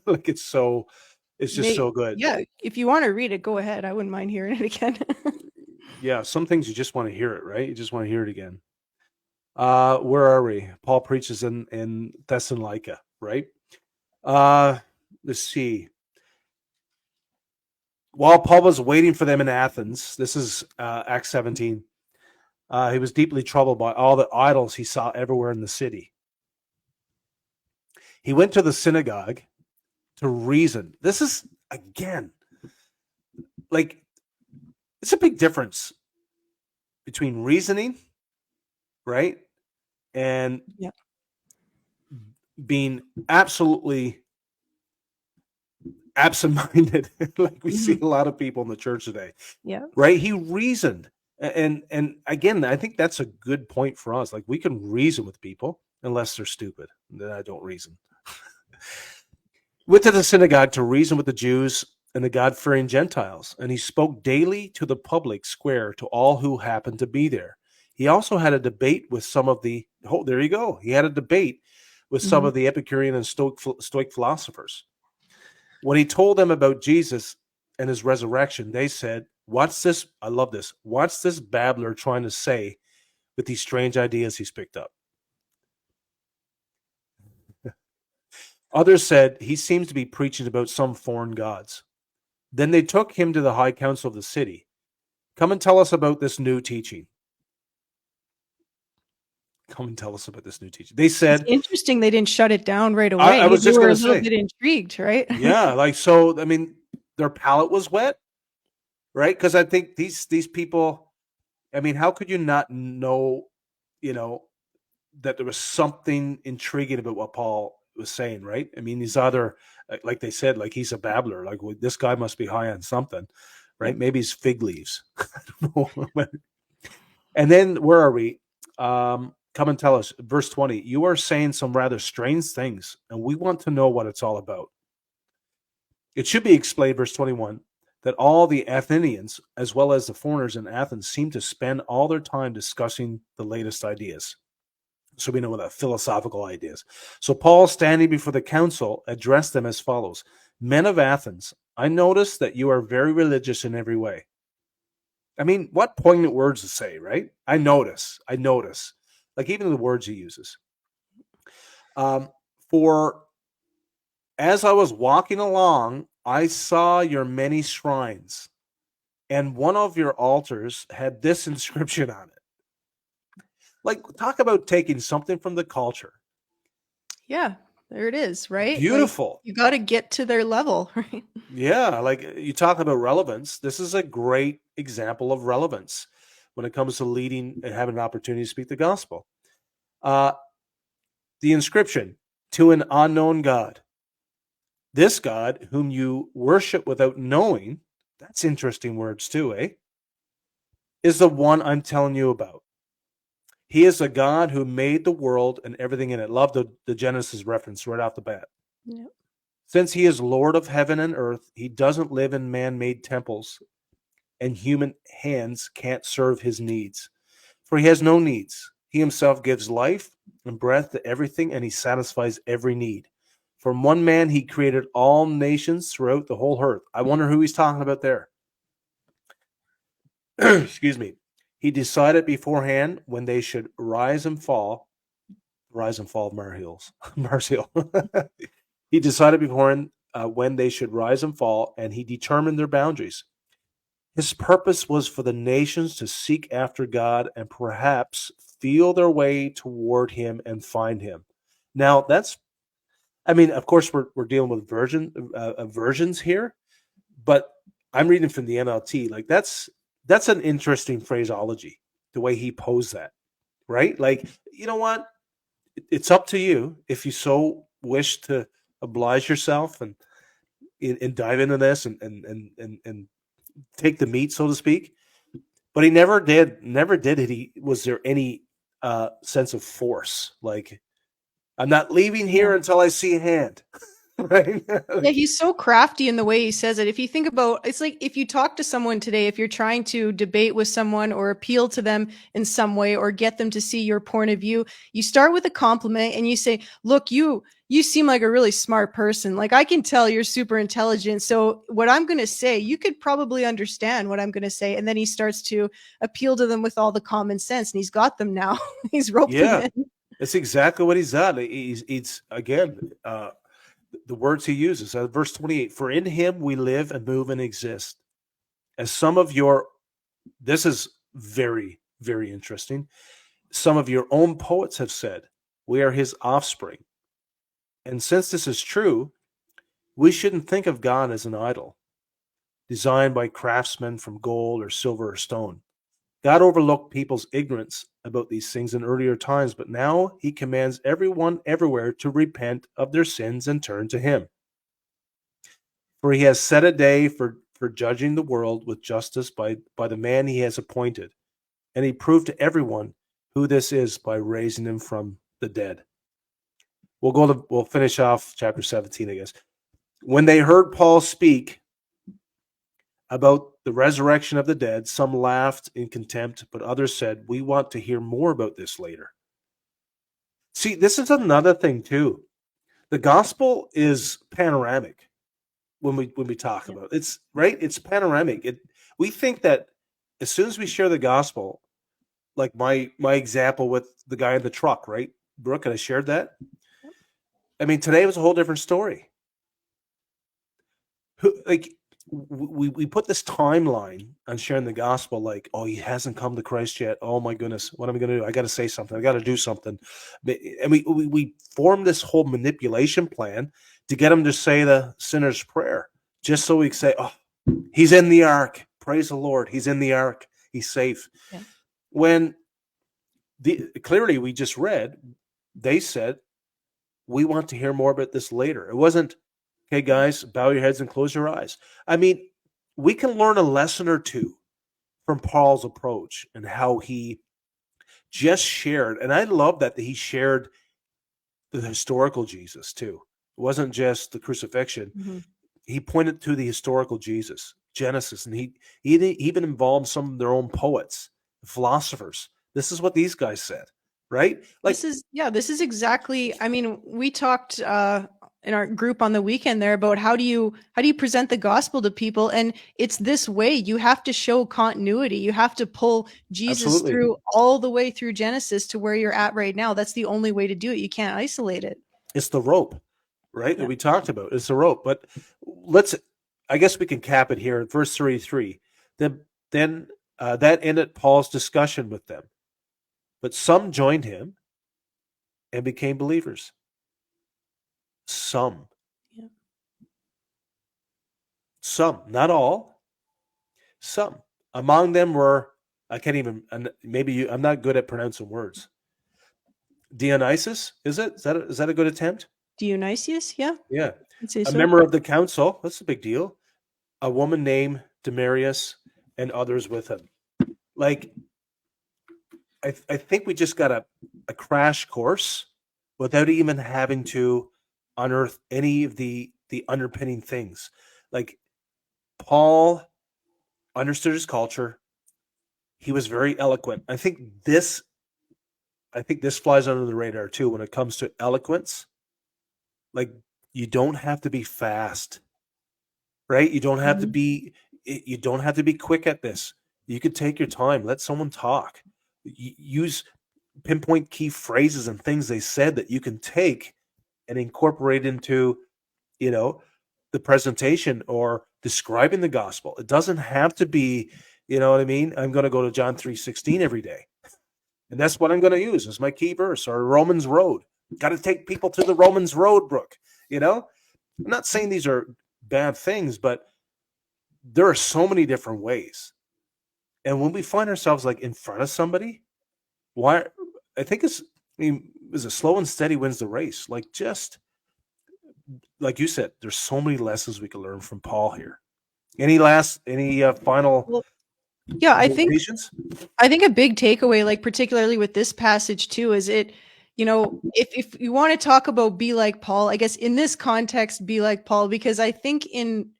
A: Like it's just so good.
B: Yeah, if you want to read it, go ahead. I wouldn't mind hearing it again.
A: Yeah, some things you just want to hear it, right? You just want to hear it again. Where are we? Paul preaches in Thessalonica, right? Let's see. While Paul was waiting for them in Athens, this is Acts 17. He was deeply troubled by all the idols he saw everywhere in the city. He went to the synagogue to reason. This is, again, like, it's a big difference between reasoning, right? And
B: Yeah.
A: being absolutely absent-minded, like we see a lot of people in the church today.
B: Yeah.
A: Right? He reasoned. And again, I think that's a good point for us. Like we can reason with people unless they're stupid. Then I don't reason. Went to the synagogue to reason with the Jews and the God-fearing Gentiles, and he spoke daily to the public square to all who happened to be there. He also had a debate with some of the there you go. He had a debate with some of the Epicurean and Stoic philosophers. When he told them about Jesus and his resurrection, they said, "What's this? I love this. What's this babbler trying to say with these strange ideas he's picked up?" Others said, "He seems to be preaching about some foreign gods." Then they took him to the high council of the city. "Come and tell us about this new teaching." Come and tell us about this new teaching. They
B: It's
A: said,
B: interesting they didn't shut it down right
A: I
B: away.
A: was
B: They
A: just
B: were
A: going
B: a
A: to
B: little
A: say,
B: bit intrigued, right?
A: yeah, like, so, I mean, their palate was wet, right? Because I think these people, I mean, how could you not know, you know, that there was something intriguing about what Paul was saying, right? I mean, he's either, like they said, like he's a babbler, like well, this guy must be high on something, right?
B: Yep.
A: Maybe he's fig leaves. I don't know. And then where are we? Come and tell us, verse 20. You are saying some rather strange things, and we want to know what it's all about. It should be explained, verse 21, that all the Athenians, as well as the foreigners in Athens, seem to spend all their time discussing the latest ideas. So we know what philosophical ideas. So Paul, standing before the council, addressed them as follows: "Men of Athens, I notice that you are very religious in every way." I mean, what poignant words to say, right? I notice. Like even the words he uses. For as I was walking along, I saw your many shrines, and one of your altars had this inscription on it. Like, talk about taking something from the culture.
B: Yeah, there it is, right? Like
A: Beautiful.
B: you got to get to their level, right?
A: Yeah, like you talk about relevance. This is a great example of relevance when it comes to leading and having an opportunity to speak the gospel. Uh, the inscription, "To an unknown God." This God, whom you worship without knowing, that's interesting words too, eh? Is the one I'm telling you about. He is a God who made the world and everything in it. Love the Genesis reference right off the bat.
B: Yep.
A: Since he is Lord of heaven and earth, he doesn't live in man-made temples, and human hands can't serve his needs. For he has no needs. He himself gives life and breath to everything, and he satisfies every need. From one man, he created all nations throughout the whole earth. I wonder who he's talking about there. Excuse me. He decided beforehand when they should rise and fall of Mars Hill. He decided beforehand when they should rise and fall, and he determined their boundaries. His purpose was for the nations to seek after God and perhaps feel their way toward him and find him. Now, that's, I mean, of course, we're dealing with versions here, but I'm reading from the NLT. Like, that's an interesting phraseology, the way he posed that, right? Like, you know what? It's up to you if you so wish to oblige yourself and dive into this and take the meat, so to speak. But he never did it. Was there any sense of force? Like, I'm not leaving here
B: Yeah.
A: until I see a hand. right?
B: Yeah, he's so crafty in the way he says it. If you think about, it's like if you talk to someone today, if you're trying to debate with someone or appeal to them in some way or get them to see your point of view, you start with a compliment and you say, "Look, you seem like a really smart person. Like I can tell you're super intelligent. So what I'm going to say, you could probably understand what I'm going to say." And then he starts to appeal to them with all the common sense, and he's got them now. He's roped them
A: Yeah,
B: in.
A: that's exactly what he's done. He's again, the words he uses. Verse 28, for in him we live and move and exist. As some of your, this is very, very interesting. Some of your own poets have said, we are his offspring. And since this is true, we shouldn't think of God as an idol, designed by craftsmen from gold or silver or stone. God overlooked people's ignorance about these things in earlier times, but now he commands everyone everywhere to repent of their sins and turn to him. For he has set a day for judging the world with justice by the man he has appointed. And he proved to everyone who this is by raising him from the dead. We'll finish off chapter 17, I guess. When they heard Paul speak about the resurrection of the dead, some laughed in contempt, but others said, we want to hear more about this later. See, this is another thing too. The gospel is panoramic when we talk about it. It's right, it's panoramic. We think that as soon as we share the gospel, like my example with the guy in the truck, right? Brooke, and I shared that. I mean, today was a whole different story. Like we put this timeline on sharing the gospel, like, oh, he hasn't come to Christ yet. Oh my goodness, what am I going to do? I got to say something. I got to do something. And we form this whole manipulation plan to get him to say the sinner's prayer, just so we can say, oh, he's in the ark. Praise the Lord. He's in the ark. He's safe. Yeah. When clearly we just read, they said, we want to hear more about this later. It wasn't, okay, guys, bow your heads and close your eyes. I mean, we can learn a lesson or two from Paul's approach and how he just shared. And I love that he shared the historical Jesus too. It wasn't just the crucifixion. Mm-hmm. He pointed to the historical Jesus, Genesis, and he even involved some of their own poets, philosophers. This is what these guys said, right?
B: Like, this is exactly, I mean, we talked in our group on the weekend there about how do you present the gospel to people, and it's this way. You have to show continuity. You have to pull Jesus through all the way through Genesis to where you're at right now. That's the only way to do it. You can't isolate it.
A: It's the rope, right? Yeah. That we talked about. It's the rope. But I guess we can cap it here at verse 33. Then that ended Paul's discussion with them. But some joined him and became believers. Some. Yeah. Some, not all. Some. Among them were, I'm not good at pronouncing words. Dionysius, is it? Is that a good attempt?
B: Dionysius, yeah.
A: Yeah. A member of the council, that's a big deal. A woman named Demarius and others with him. Like, I think we just got a crash course without even having to unearth any of the underpinning things. Like, Paul understood his culture. He was very eloquent. I think this flies under the radar too when it comes to eloquence. Like, you don't have to be fast, right? You don't have to be quick at this. You could take your time, let someone talk. Use pinpoint key phrases and things they said that you can take and incorporate into, the presentation or describing the gospel. It doesn't have to be, you know what I mean? I'm going to go to John 3:16 every day. And that's what I'm going to use as my key verse, or Romans Road. Got to take people to the Romans Road, Brooke. I'm not saying these are bad things, but there are so many different ways. And when we find ourselves like in front of somebody, is it slow and steady wins the race? Like, just like you said, there's so many lessons we can learn from Paul here. Any final?
B: Well, yeah, I think a big takeaway, like particularly with this passage too, is it, if you want to talk about be like Paul, I guess in this context, be like Paul, because I think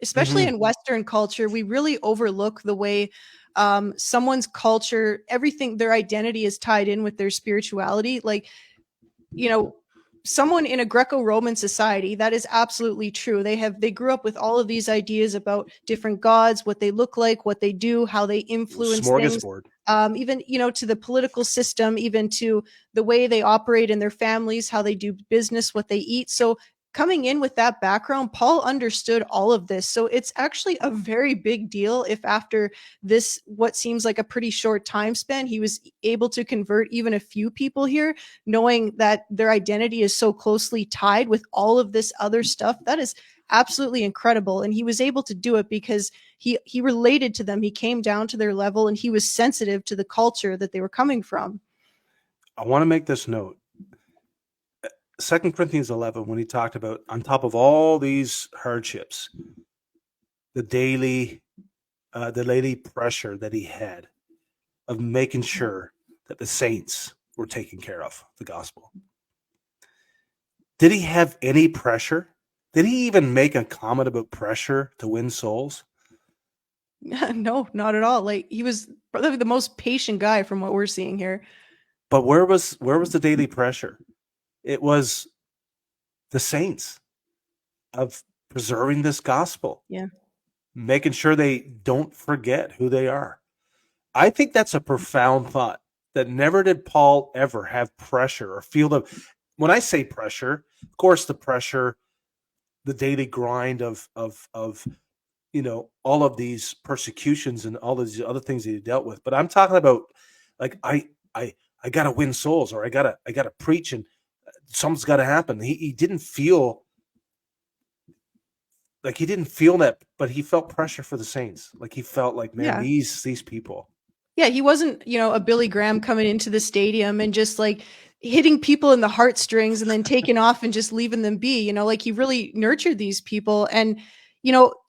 B: especially
A: Hmm.
B: in Western culture, we really overlook the way someone's culture, everything, their identity is tied in with their spirituality. Like, you know, someone in a Greco-Roman society, that is absolutely true. They grew up with all of these ideas about different gods, what they look like, what they do, how they influence things.
A: Smorgasbord.
B: Even to the political system, even to the way they operate in their families, how they do business, what they eat. So coming in with that background, Paul understood all of this. So it's actually a very big deal if after this, what seems like a pretty short time span, he was able to convert even a few people here, knowing that their identity is so closely tied with all of this other stuff. That is absolutely incredible. And he was able to do it because he related to them. He came down to their level and he was sensitive to the culture that they were coming from.
A: I want to make this note. 2 Corinthians 11, when he talked about on top of all these hardships, the daily pressure that he had of making sure that the saints were taken care of, the gospel. Did he have any pressure? Did he even make a comment about pressure to win souls?
B: No, not at all. Like he was probably the most patient guy from what we're seeing here.
A: But where was the daily pressure? It was the saints of preserving this gospel,
B: Yeah.
A: making sure they don't forget who they are. I think that's a profound thought that never did Paul ever have pressure or feel the, when I say pressure, of course, the pressure, the daily grind of all of these persecutions and all of these other things that he dealt with. But I'm talking about like I gotta win souls, or I gotta preach, and something's gotta happen. He didn't feel like he didn't feel that, but he felt pressure for the saints. Like he felt like, man,
B: Yeah.
A: these people.
B: Yeah, he wasn't, a Billy Graham coming into the stadium and just like hitting people in the heartstrings and then taking off and just leaving them be. Like he really nurtured these people. And,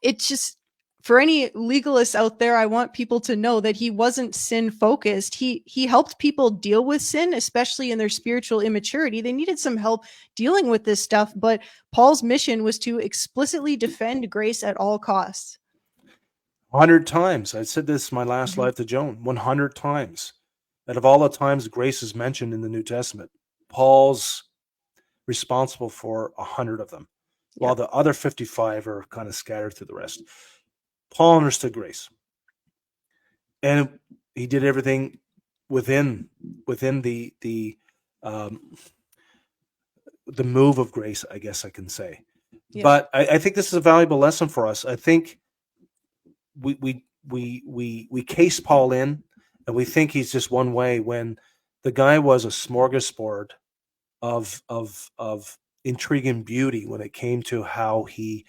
B: it's just for any legalists out there, I want people to know that he wasn't sin focused. He helped people deal with sin, especially in their spiritual immaturity. They needed some help dealing with this stuff, but Paul's mission was to explicitly defend grace at all costs.
A: 100 times. I said this in my last
B: Mhm.
A: life to Joan, 100 times. Out of all the times grace is mentioned in the New Testament, Paul's responsible for 100 of them,
B: Yeah.
A: while the other 55 are kind of scattered through the rest. Paul understood grace, and he did everything within um, the move of grace, I guess I can say.
B: Yeah.
A: But I think this is a valuable lesson for us. I think we case Paul in, and we think he's just one way when the guy was a smorgasbord of intriguing beauty when it came to how he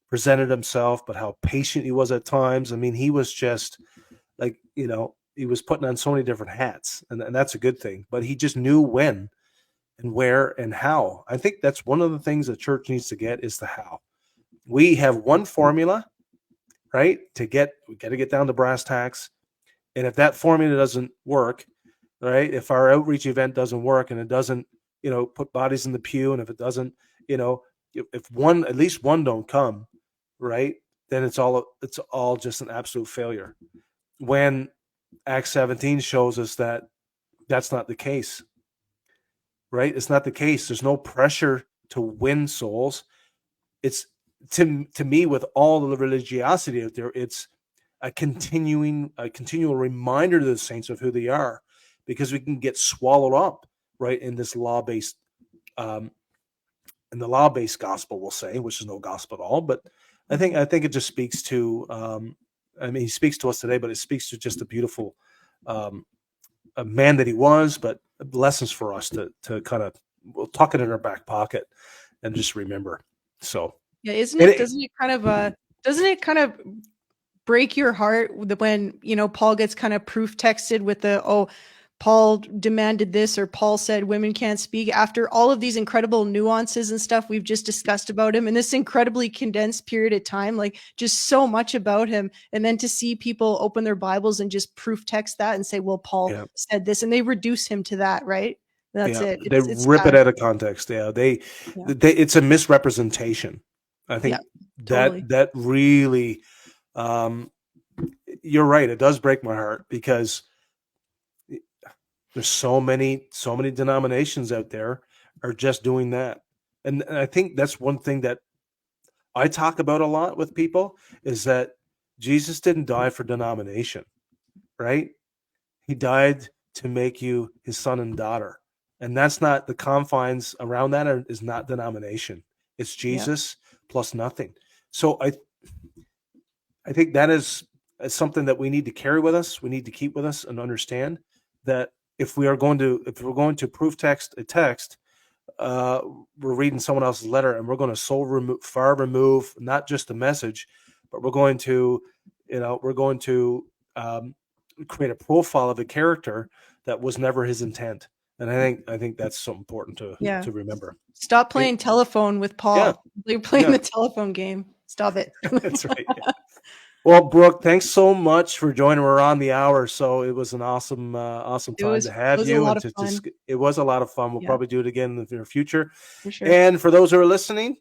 A: presented himself, but how patient he was at times. I mean, he was just like, he was putting on so many different hats, and that's a good thing. But he just knew when and where and how. I think that's one of the things the church needs to get is the how. We have one formula, right? We got to get down to brass tacks. And if that formula doesn't work, right? If our outreach event doesn't work and it doesn't, put bodies in the pew, and if it doesn't, you know, if one, at least one don't come, right? Then it's all just an absolute failure. When Acts 17 shows us that that's not the case, right? It's not the case. There's no pressure to win souls. It's to me, with all the religiosity out there, it's a continual reminder to the saints of who they are, because we can get swallowed up right in this law-based um, in the law-based gospel, we'll say, which is no gospel at all. But I think it just speaks to I mean, he speaks to us today, but it speaks to just a beautiful um, a man that he was, but lessons for us to kind of, we'll tuck it in our back pocket and just remember. So
B: Yeah, isn't
A: and
B: it?
A: it,
B: Doesn't it kind of break your heart when Paul gets kind of proof texted with the Paul demanded this, or Paul said women can't speak, after all of these incredible nuances and stuff we've just discussed about him in this incredibly condensed period of time, like just so much about him, and then to see people open their Bibles and just proof text that and say, well, Paul
A: yeah,
B: said this, and they reduce him to that, right? That's
A: Yeah,
B: it.
A: they
B: It's
A: rip it
B: bad.
A: out of context. Yeah,
B: Yeah.
A: it's a misrepresentation. I
B: Yeah.
A: think
B: Totally.
A: that really, um, you're right. It does break my heart because there's so many denominations out there are just doing that, and I think that's one thing that I talk about a lot with people is that Jesus didn't die for denomination, right? He died to make you his son and daughter. And that's not the confines around that is not denomination. It's
B: Yeah.
A: Jesus plus nothing. So I think that is something that we need to carry with us. We need to keep with us and understand that if we're going to proof text a text, uh, we're reading someone else's letter and we're going to far remove not just the message, but we're going to, we're going to create a profile of a character that was never his intent. And I think that's so important
B: Yeah.
A: to remember.
B: Stop
A: Okay.
B: playing telephone with
A: Yeah,
B: Paul. You're playing
A: yeah,
B: the telephone game. Stop it.
A: that's right. Yeah. Well, Brooke, thanks so much for joining. We're on the hour, so it was an awesome
B: It
A: time to have
B: was a
A: you,
B: lot
A: and
B: of fun.
A: it was a lot of fun. We'll
B: Yeah,
A: probably do it again in the near future.
B: for sure.
A: And for those who are listening,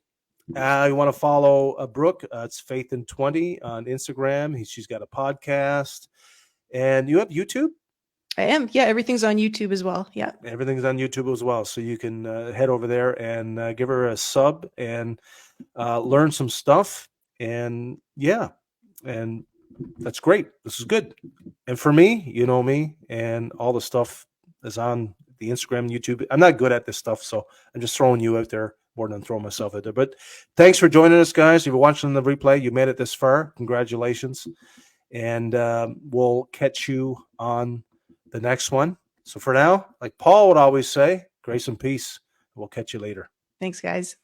A: you want to follow Brooke? It's Faith in 20 on Instagram. She's got a podcast, and you have YouTube.
B: I am. Yeah, everything's on YouTube as well. Yeah.
A: Everything's on YouTube as well, so you can head over there and give her a sub and learn some stuff. And yeah, and that's great. This is good. And for me, you know me, and all the stuff is on the Instagram, and YouTube. I'm not good at this stuff, so I'm just throwing you out there more than throwing myself out there. But thanks for joining us, guys. If you're watching the replay, you made it this far. Congratulations. And we'll catch you on the next one. So for now, like Paul would always say, grace and peace. We'll catch you later.
B: Thanks, guys.